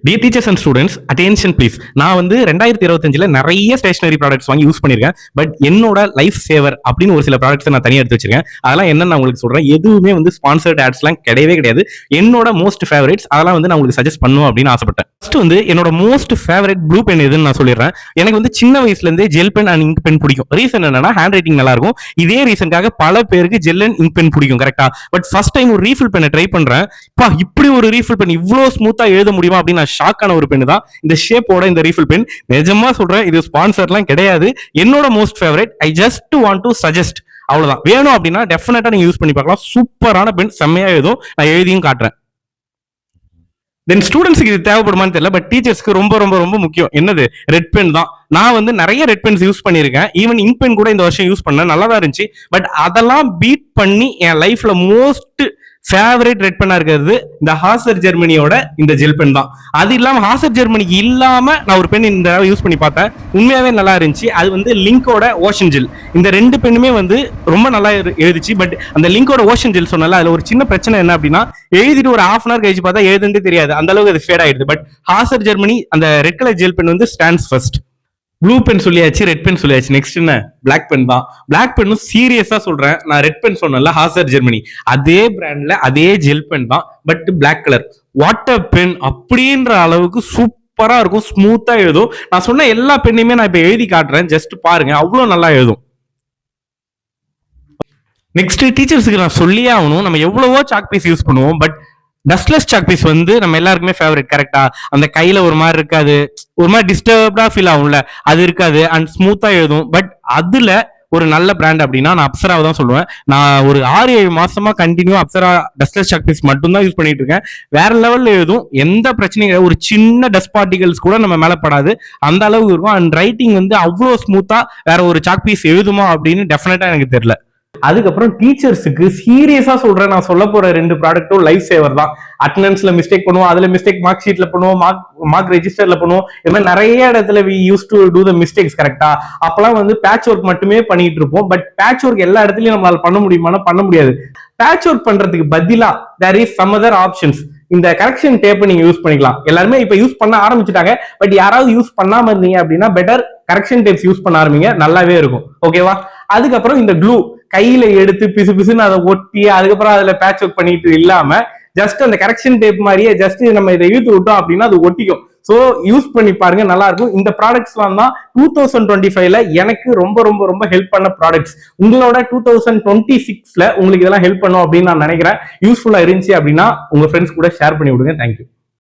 Dear teachers and students, attention please. நான் வந்து 2025 நிறைய ஸ்டேஷனரி ப்ராடக்ட்ஸ் வாங்கி யூஸ் பண்ணியிருக்கேன். பட் என்னோட லைஃப் சேவர் அப்படின்னு ஒரு சில ப்ராடக்ட்ஸ் நான் தனியாக எடுத்து வச்சிருக்கேன். அதெல்லாம் என்னன்னு நான் உங்களுக்கு சொல்றேன். எதுவுமே வந்து ஸ்பான்சர்ட் ஆட்ஸ்லாம் கிடையவே கிடையாது. என்னோட மோஸ்ட் ஃபேவரேட்ஸ் அதெல்லாம் வந்து நான் உங்களுக்கு சஜஸ்ட் பண்ணுவோம் அப்படின்னு ஆசைப்பட்டேன். ஃபர்ஸ்ட் வந்து என்னோட மோஸ்ட் ஃபேவரட் ப்ளூ பென் எதுன்னு நான் சொல்லிடுறேன். எனக்கு வந்து சின்ன வயசுல இருந்தே gel pen and ink pen பிடிக்கும். ரீசன் என்னன்னா ஹேண்ட் ரைட்டிங் நல்லா இருக்கும். இதே ரீசனுக்காக பல பேருக்கு ஜெல் அண்ட் இங்க் பென் பிடிக்கும். கரெக்டா? பட் ஃபர்ஸ்ட் டைம் ஒரு ரீஃபில் பென்னை ட்ரை பண்றேன். இப்படி ஒரு ரீஃபில் பென் இவ்வளவு ஸ்மூத்தா எழுத முடியுமா அப்படின்னு நான் ஷாக்கான ஒரு பென் தான் இந்த ஷேப்போட இந்த ரீஃபில் பென். நிஜமா சொல்றேன், இது ஸ்பான்சர்லாம் கிடையாது. என்னோட most favourite. I just want to suggest. அவ்வளவுதான். வேணும் அப்படின்னா டெஃபினட்டா நீங்க யூஸ் பண்ணி பார்க்கலாம். சூப்பரான பென், செம்மையா எழுதும். நான் எழுதியும் காட்டுறேன். தென் ஸ்டூடெண்ட்ஸ்க்கு இது தேவைப்படுமான்னு தெரியல, பட் டீச்சர்ஸ்க்கு ரொம்ப ரொம்ப ரொம்ப முக்கியம். என்னது? ரெட் பென் தான். நான் வந்து நிறைய ரெட் பென்ஸ் யூஸ் பண்ணியிருக்கேன். ஈவன் இங்க் பென் கூட இந்த வருஷம் யூஸ் பண்ணேன், நல்லா தான் இருந்துச்சு. பட் அதெல்லாம் பீட் பண்ணி என் லைஃப்ல மோஸ்ட் ஃபேவரட் ரெட் பென்னா இருக்கிறது இந்த ஹாசர் ஜெர்மனியோட இந்த ஜெல் பென் தான். அது இல்லாம ஹாசர் ஜெர்மனி இல்லாம நான் ஒரு பென் இந்த யூஸ் பண்ணி பார்த்தேன். உண்மையாவே நல்லா இருந்துச்சு. அது வந்து லிங்கோட ஓஷன் ஜெல். இந்த ரெண்டு பெண்ணுமே வந்து ரொம்ப நல்லா எழுதிச்சு. பட் அந்த லிங்கோட ஓஷன் ஜெல் சொன்னால அதுல ஒரு சின்ன பிரச்சனை என்ன அப்படின்னா, எழுதிட்டு ஒரு ஹாஃப் அன் அவர் கழிச்சு பார்த்தா எழுதுன்னு தெரியாது, அந்த அளவுக்கு அது ஃபேட் ஆயிடுது. பட் ஹாசர் ஜெர்மனி அந்த ரெட் கலர் ஜெல் பென் வந்து ஸ்டாண்ட்ஸ் ஃபர்ஸ்ட். ப்ளூ பென் சொல்லியாச்சு, ரெட் பென் சொல்லியாச்சு. நெக்ஸ்ட் என்ன? பிளாக் பென் தான். பிளாக் பென்னும் சீரியஸா சொல்றேன், நான் ரெட் பென் சொன்னேன்ல ஹாசர் ஜெர்மனி, அதே பிராண்ட்ல அதே ஜெல் பென் தான். But black colour water pen அப்படின்ற அளவுக்கு சூப்பரா இருக்கும், ஸ்மூத்தா எழுதும். நான் சொன்ன எல்லா பெண்ணையுமே நான் இப்ப எழுதி காட்டுறேன், ஜஸ்ட் பாருங்க, அவ்வளவு நல்லா எழுதும். நெக்ஸ்ட் டீச்சர்ஸுக்கு நான் சொல்லியே ஆகணும், நம்ம எவ்வளவோ சாக் பீஸ் யூஸ் பண்ணுவோம். பட் டஸ்ட்லெஸ் சாக் பீஸ் வந்து நம்ம எல்லாருக்குமே ஃபேவரட். கரெக்டா? அந்த கையில ஒரு மாதிரி இருக்காது, ஒரு மாதிரி டிஸ்டர்ப்டா ஃபீல் ஆகும்ல, அது இருக்காது. அண்ட் ஸ்மூத்தா எழுதும். பட் அதுல ஒரு நல்ல பிராண்ட் அப்படின்னா நான் அப்சராவை தான் சொல்லுவேன். நான் ஒரு 6-7 மாசமா continue Apsara dustless chalk piece மட்டும் தான் யூஸ் பண்ணிட்டு இருக்கேன். வேற லெவல்ல எழுதும், எந்த பிரச்சனையும், ஒரு சின்ன டஸ்ட் பார்ட்டிகல்ஸ் கூட நம்ம மேல படாது, அந்த அளவுக்கு இருக்கும். அண்ட் ரைட்டிங் வந்து அவ்வளவு ஸ்மூத்தா வேற ஒரு சாக் பீஸ் எழுதுமா அப்படின்னு டெஃபினட்டா எனக்கு தெரியல. அதுக்கப்புறம் டீச்சர்ஸுக்கு சீரியஸா சொல்றேன், நான் சொல்ல போற 2 ப்ராடக்ட்டும் லைஃப் சேவர் தான். அட்டெண்டன்ஸ்ல மிஸ்டேக் பண்ணுவோம், அதுல மிஸ்டேக் மார்க் ஷீட்ல பண்ணுவோம், மார்க் ரெஜிஸ்டர்ல பண்ணுவோம். இது மாதிரி நிறைய இடத்துல we use to do the mistakes. கரெக்டா? அப்பெல்லாம் வந்து பேட்ச் ஒர்க் மட்டுமே பண்ணிட்டு இருப்போம். பட் பேட்ச் ஒர்க் எல்லா இடத்துலயும் நம்மளால பண்ண முடியுமானா பண்ண முடியாது. பேட்ச் ஒர்க் பண்றதுக்கு பதிலா there is some other options. இந்த கரெக்ஷன் டேப் நீங்க யூஸ் பண்ணிக்கலாம். எல்லாருமே இப்ப யூஸ் பண்ண ஆரம்பிச்சுட்டாங்க. பட் யாராவது யூஸ் பண்ணாம இருந்தீங்க அப்படின்னா பெட்டர் கரெக்ஷன் டேப்ஸ் யூஸ் பண்ண ஆரம்பிங்க, நல்லாவே இருக்கும். ஓகேவா? அதுக்கப்புறம் இந்த க்ளூ கையில எடுத்து பிசு பிசுன்னு அதை ஒட்டி அதுக்கப்புறம் அதுல பேட்ச் ஒர்க் பண்ணிட்டு இல்லாம ஜஸ்ட் அந்த கரெக்ஷன் டேப் மாதிரியே ஜஸ்ட் நம்ம இதை இழுத்து விட்டோம் அப்படின்னா அது ஒட்டிக்கும். ஸோ யூஸ் பண்ணி பாருங்க, நல்லா இருக்கும். இந்த ப்ராடக்ட்ஸ்லாம் தான் 2025ல எனக்கு ரொம்ப ரொம்ப ரொம்ப ஹெல்ப் பண்ண ப்ராடக்ட்ஸ். உங்களோட 2026ல உங்களுக்கு இதெல்லாம் ஹெல்ப் பண்ணும் அப்படின்னு நான் நினைக்கிறேன். யூஸ்ஃபுல்லா இருந்துச்சு அப்படின்னா உங்க ஃப்ரெண்ட்ஸ் கூட ஷேர் பண்ணி விடுங்க. தேங்க்யூ.